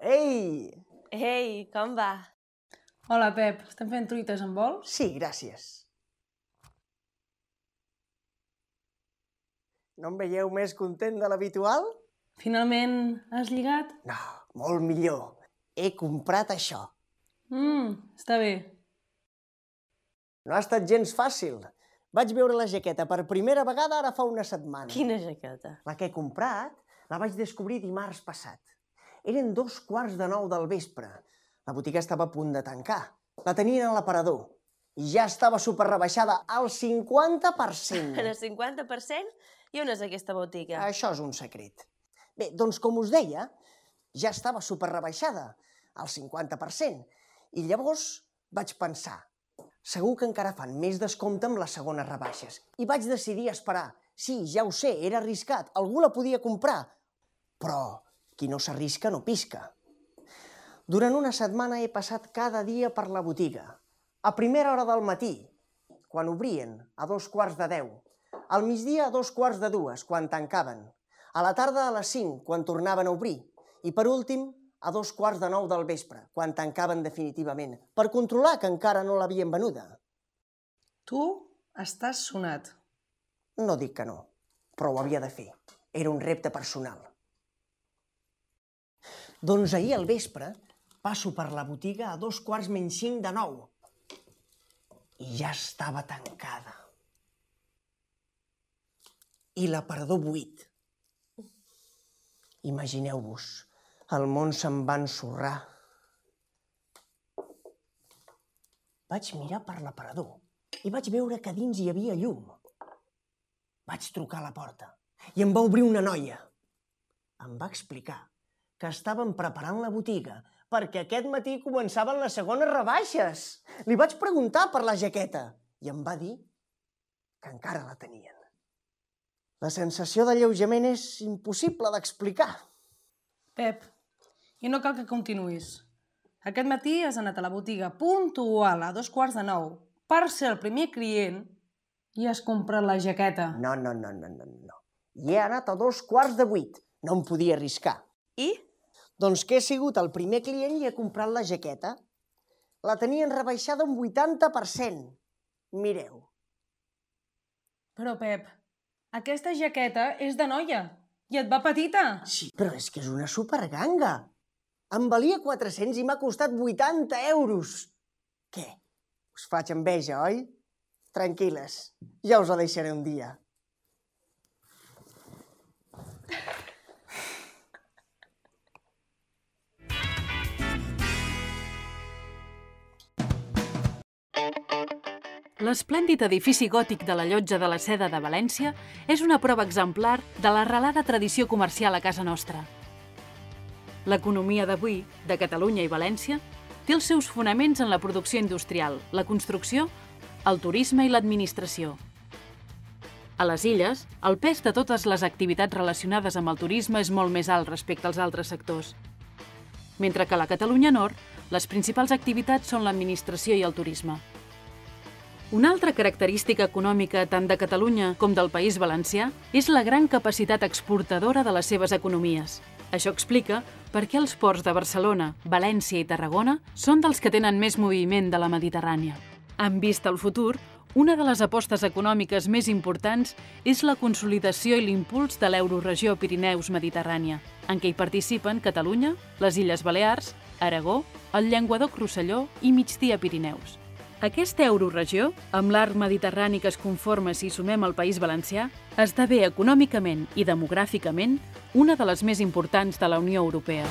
Ei! Ei, com va? Hola, Pep. Estem fent truites amb vol? Sí, gràcies. No em veieu més content de l'habitual? Finalment has lligat? No, molt millor. He comprat això. Està bé. No ha estat gens fàcil. Vaig veure la jaqueta per primera vegada ara fa una setmana. Quina jaqueta? La que he comprat la vaig descobrir dimarts passat. Eren 2:15 del vespre. La botiga estava a punt de tancar. La tenien a l'aparador. I ja estava superrebaixada al 50%. En el 50%? I on és aquesta botiga? Això és un secret. Bé, doncs com us deia, ja estava superrebaixada al 50%. I llavors vaig pensar, segur que encara fan més descompte amb les segones rebaixes. I vaig decidir esperar. Sí, ja ho sé, era arriscat. Algú la podia comprar. Però qui no s'arrisca no pisca. Durant una setmana he passat cada dia per la botiga. A primera hora del matí, quan obrien, a 2:15. Al migdia a 2:45, quan tancaven. A la tarda a les 5, quan tornaven a obrir. I per últim, a 2:15 del vespre, quan tancaven definitivament, per controlar que encara no l'havien venuda. Tu estàs sonat. No dic que no, però ho havia de fer. Era un repte personal. Doncs ahir al vespre passo per la botiga a 8:45. I ja estava tancada. I l'aparador buit. Imagineu-vos, el món se'n va ensorrar. Vaig mirar per l'aparador i vaig veure que dins hi havia llum. Vaig trucar a la porta i em va obrir una noia. Em va explicar que estaven preparant la botiga perquè aquest matí començaven les segones rebaixes. Li vaig preguntar per la jaqueta i em va dir que encara la tenien. La sensació d'alleujament és impossible d'explicar. Pep, i no cal que continuïs. Aquest matí has anat a la botiga puntual a 2:15 per ser el primer client i has comprat la jaqueta. No. I he anat a 7:15. No em podia arriscar. I? Doncs que he sigut el primer client i he comprat la jaqueta. La tenien rebaixada un 80%. Mireu. Però, Pep, aquesta jaqueta és de noia i et va petita. Sí, però és que és una superganga. Em valia 400 i m'ha costat 80 euros. Què? Us faig enveja, oi? Tranquil·les, ja us la deixaré un dia. L'esplèndid edifici gòtic de la Llotja de la Seda de València és una prova exemplar de l'arrelada tradició comercial a casa nostra. L'economia d'avui, de Catalunya i València, té els seus fonaments en la producció industrial, la construcció, el turisme i l'administració. A les illes, el pes de totes les activitats relacionades amb el turisme és molt més alt respecte als altres sectors. Mentre que a la Catalunya Nord, les principals activitats són l'administració i el turisme. Una altra característica econòmica tant de Catalunya com del País Valencià és la gran capacitat exportadora de les seves economies. Això explica per què els ports de Barcelona, València i Tarragona són dels que tenen més moviment de la Mediterrània. En vista al futur, una de les apostes econòmiques més importants és la consolidació i l'impuls de l'euroregió Pirineus-Mediterrània, en què hi participen Catalunya, les Illes Balears, Aragó, el Llenguadoc-Rosselló i Migdia-Pirineus. Aquesta euroregió, amb l'arc mediterrani que es conforma si sumem el País Valencià, esdevé econòmicament i demogràficament una de les més importants de la Unió Europea.